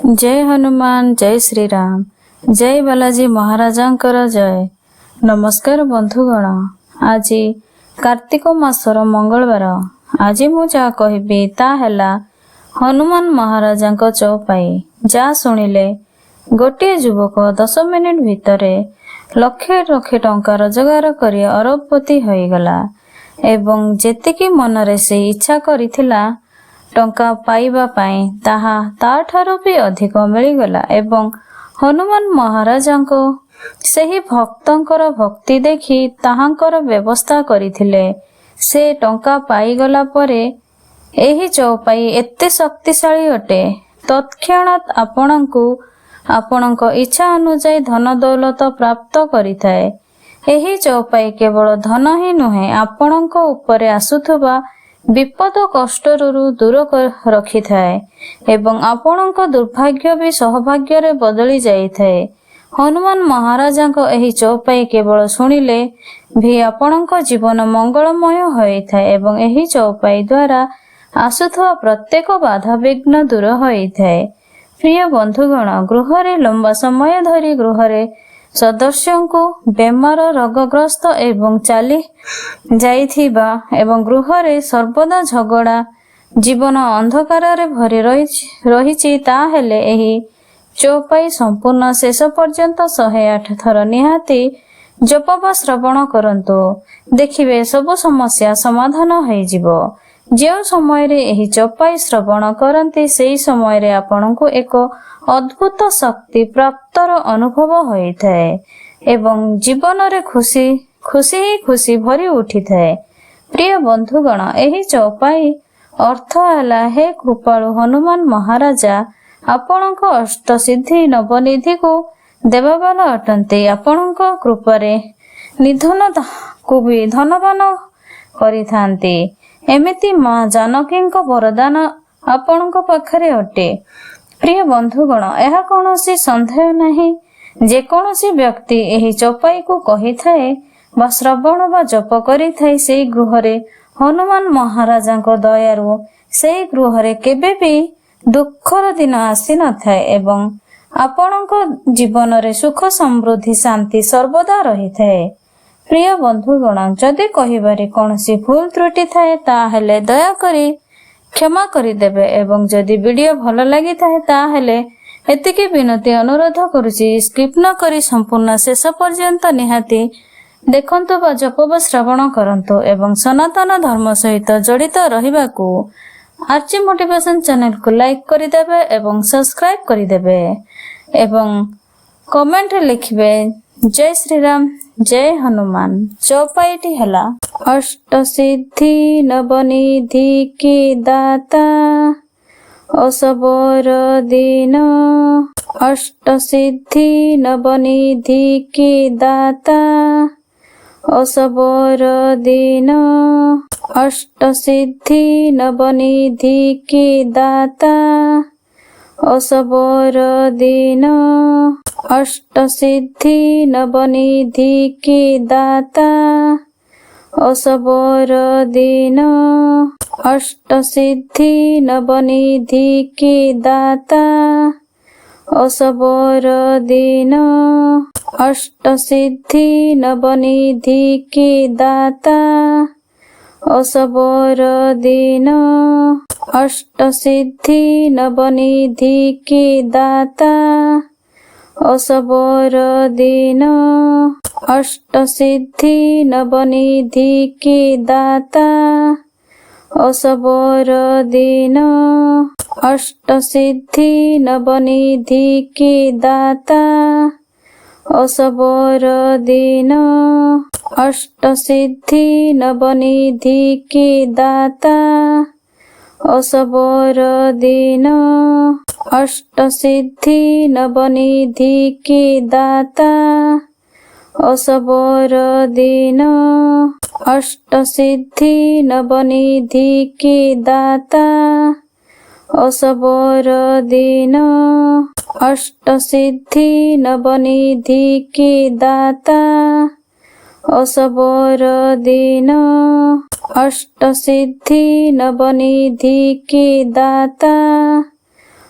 जय हनुमान, जय श्री राम, जय बालाजी महाराजांकर जय। नमस्कार बंधुगण, आज कार्तिक मासर मंगलवार। आज मु जा कहबी ता हैला हनुमान महाराजांक चौपाई। जा शुणिले गोटे युवक 10 मिनिट भितरे लक्षे लक्षे टंका रोजगार करी अरबपति होईगला एवं जेतिकी मनरे से इच्छा करिथिला टंका पाइबा पाई ताहा ताठारो भी अधिक मिलिगला एवं हनुमान महाराजांको सेही भक्तंकर भक्ति देखि ताहांकर व्यवस्था करिथिले। से टंका पाइगला परे एही चौपाई एते शक्तिशाली अटे, तत्क्षणात आपणଙ୍କୁ आपणଙ୍କ इच्छा अनुसार धन दौलत प्राप्त करिथाए। एही चौपाई केवल धन ही नुहे, आपणଙ୍କ उपरे आसुथुबा विपद कष्टरू दूर रखि थाए एवं आपणଙ୍କ दुर्भाग्य भी सौभाग्य रे बदली जाई थाए। हनुमान महाराजांको एही चौपाई केवल शुणिले भी आपणଙ୍କ जीवन मंगलमय होई थाए एवं एही चौपाई द्वारा आसुथुवा प्रत्येक बाधा विघ्न दूर होई थाए। प्रिय बंधुगण, गृहरे लंबा समय धरी गृहरे सदस्यों को बेमार रोगग्रस्त एवं चाली जाइथिबा एवं गृहरे सर्वदा झगड़ा जीवन अंधकार रे भरी रहिछि ताहेले एही चौपाई संपूर्ण शेष पर्यंत 108 थर निहाती जप वा श्रवण करंतु, देखिबे सब समस्या समाधान होई जिवो। जो समय रे एही चौपाई श्रवण करंती सेही समय रे आपनकु एक अद्भुत शक्ति प्राप्तर अनुभव होई थाए एवं जीवन रे खुशी भरी उठी थाए। प्रिय बंधुगण, एही चौपाई अर्थ हला हे कृपाळु हनुमान महाराजा आपनक अष्ट सिद्धि नवनिधि को देवावाला अटंती। आपनक कृपारे निधन को भी धनवान करिथांती। एमिति मां जानकींक वरदान आपनक पाखरे अटे। प्रिय बंधुगण, यह कौनसी संदेह नहीं, जे कौनसी व्यक्ति एही चौपाई को कही थाए बा श्रवण बा जप करी थाए सेई गृहरे हनुमान महाराजांक दयारु सेई गृहरे केबे भी दुखर दिन आसी न थाए एवं आपनक जीवन रे सुख समृद्धि शांति सर्वदा रही थाए। प्रिय बंधुगण, जदि कहिबारे कौनसी भूल त्रुटि थाए ताहेले दया करी क्षमा करी देबे एवं जदि वीडियो भल लगी थाए ताहेले एतिके विनती अनुरोध करुछि, स्किप न करी संपूर्ण शेष पर्यंत निहाती देखंतु बा जप वा श्रवण करंतु एवं सनातन धर्म सहित जड़ित रहिबाकू आर्ची मोटिवेशन चैनल को लाइक करी देबे एवं सब्सक्राइब करी देबे एवं कमेंट लिखबे जय श्री राम, जय हनुमान। चौपाईटी हला अष्ट सिद्धि नवनिधि की दाता असबर दीन। अष्ट सिद्धि नवनिधि की दाता असबर दीन। अष्ट सिद्धि नवनिधि की दाता असबर दीन। अष्ट सिद्धि नवनिधि की दाता असबर दीन। अष्ट सिद्धि नवनिधि की दाता असबर दीन। अष्ट सिद्धि नवनिधि की दाता असबर दीन। अष्ट सिद्धि नवनिधि की दाता असबर दीन। अष्ट सिद्धि नवनिधि की दाता असबर दीन। अष्ट सिद्धि नवनिधि की दाता असबर दीन। अष्ट सिद्धि नवनिधि की दाता असबर दीन। अष्ट सिद्धि नवनिधि की दाता असबर दीन। अष्ट सिद्धि नवनिधि की दाता असबर दीन। अष्ट सिद्धि नवनिधि की दाता असबर दीन। अष्ट सिद्धि नवनिधि की दाता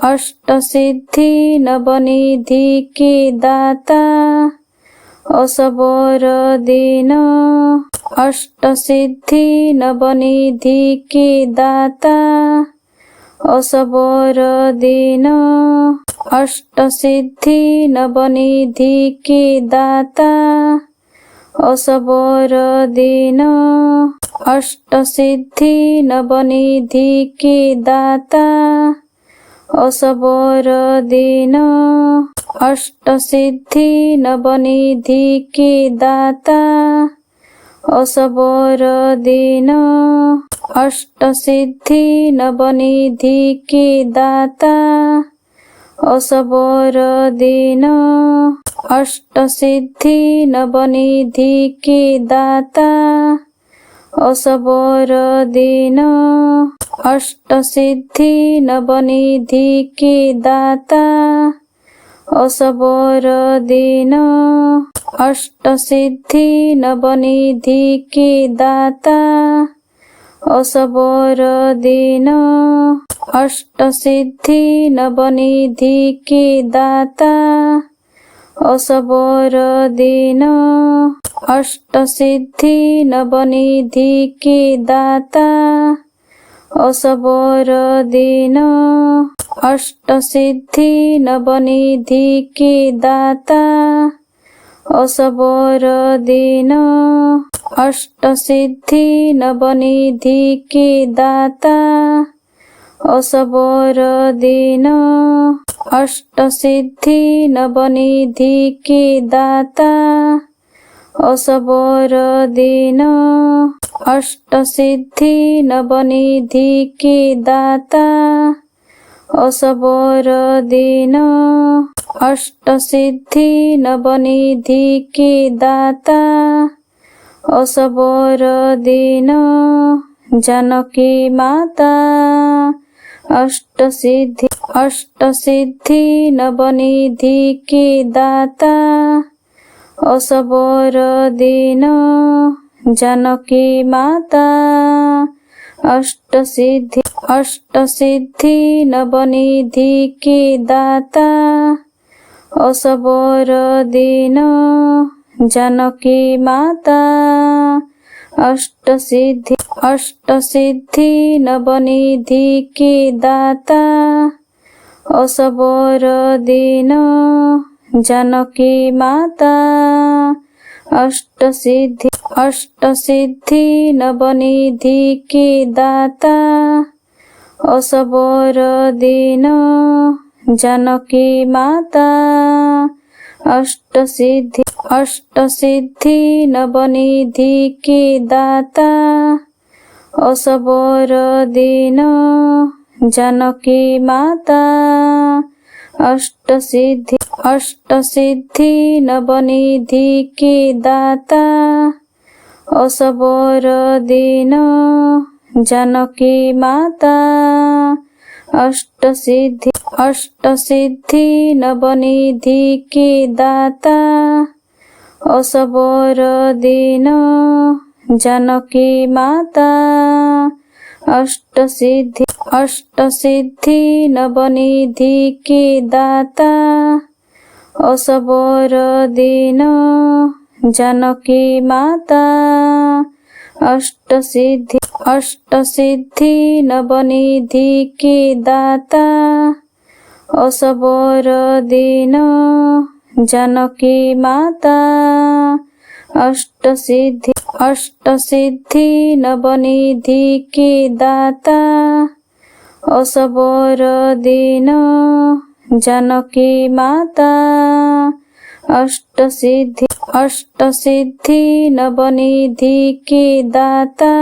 अष्टसिद्धि नवनिधि की दाता असबर दीन अष्टसिद्धि नवनिधि की दाता असबर दीन अष्टसिद्धि नवनिधि की दाता असबर दीन अष्टसिद्धि नवनिधि की दाता असबर दीन अष्टसिद्धि नवनिधि की दाता असबर दीन अष्टसिद्धि नवनिधि की दाता असबर दीन अष्टसिद्धि नवनिधि की दाता असबर दीन अष्टसिद्धि नवनिधि की दाता असबर दीन अष्टसिद्धि नवनिधि की दाता असबर दीन अष्टसिद्धि नवनिधि की दाता असबर दीन अष्टसिद्धि नवनिधि की दाता असबर दीन अष्टसिद्धि नवनिधि की दाता असबर दीन अष्टसिद्धि नवनिधि की दाता असबर दीन अष्टसिद्धि नवनिधि की दाता असबर दीन अष्टसिद्धि नवनिधि की दाता असबर दीन अष्टसिद्धि नवनिधि की दाता असबर दीन जानकी माता अष्टसिद्धि नवनिधि की दाता असबर दीन जानकी माता अष्टसिद्धि नवनिधि की दाता असबर दीन जानकी माता अष्टसिद्धि नवनिधि की दाता असबर दीन जानकी माता अष्टसिद्धि नवनिधि की दाता असबर दीन जानकी माता अष्टसिद्धि नवनिधि की दाता असबर दीन जानकी माता अष्टसिद्धि नवनिधि की दाता असबर दीन जानकी माता अष्टसिद्धि नवनिधि की दाता असबर दीन जानकी माता अष्टसिद्धि नवनिधि की दाता असबर दीन जानकी माता अष्टसिद्धि नवनिधि की दाता असबर दीन जानकी माता अष्टसिद्धि नवनिधि की दाता असबर दीन जानकी माता अष्टसिद्धि नवनिधि की दाता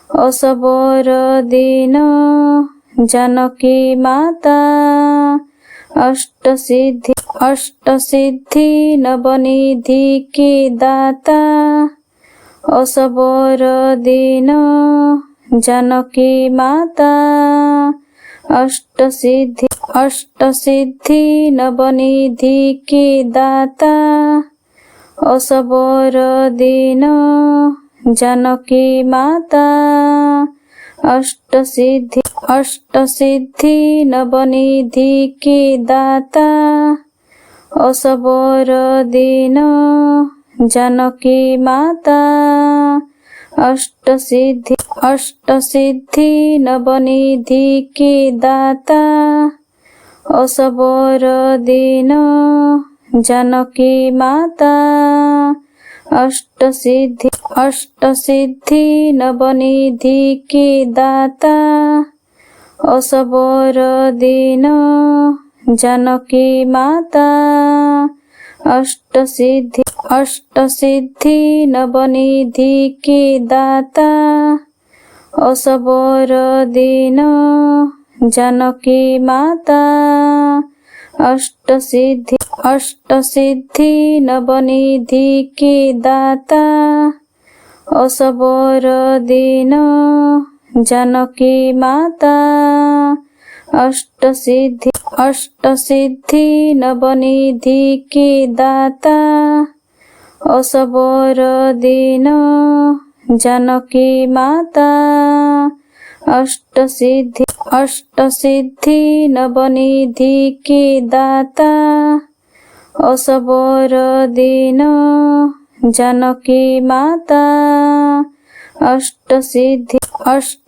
असबर दीन जानकी माता अष्टसिद्धि नवनिधि की दाता असबर दीन जानकी माता अष्टसिद्धि नवनिधि की दाता असबर दीन जानकी माता अष्ट सिद्धि नवनिधि की दाता असबर दीन जानकी माता अष्ट सिद्धि नवनिधि की दाता असबर दीन जानकी माता अष्ट सिद्धि नवनिधि की दाता असबर दीन जानकी माता अष्ट सिद्धि नवनिधि की दाता असबर दीन जानकी माता अष्ट सिद्धि नवनिधि की दाता असबर दीन जानकी माता अष्ट सिद्धि नवनिधि की दाता असबर दीन जानकी माता अष्ट सिद्धि नवनिधि की दाता असबर दीन जानकी माता अष्ट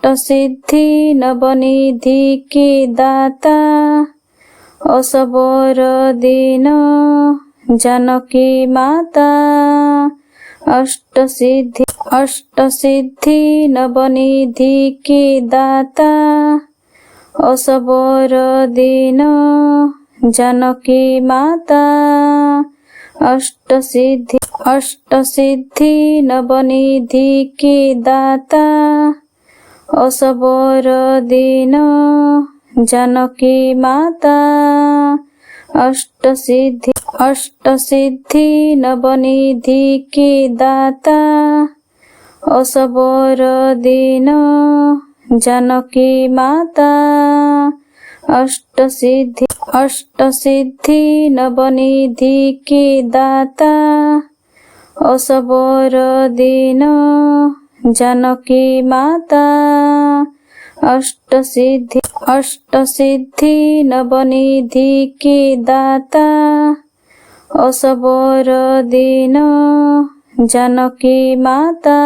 सिद्धि नवनिधि की दाता असबर दीन जानकी माता अष्ट सिद्धि नवनिधि की दाता असबर दीन जानकी माता अष्ट सिद्धि नवनिधि की दाता असबर दीन जानकी माता अष्ट सिद्धि नवनिधि की दाता असबर दीन जानकी माता अष्ट सिद्धि नवनिधि की दाता असबर दीन जानकी माता अष्ट सिद्धि नवनिधि की दाता असबर दीन जानकी माता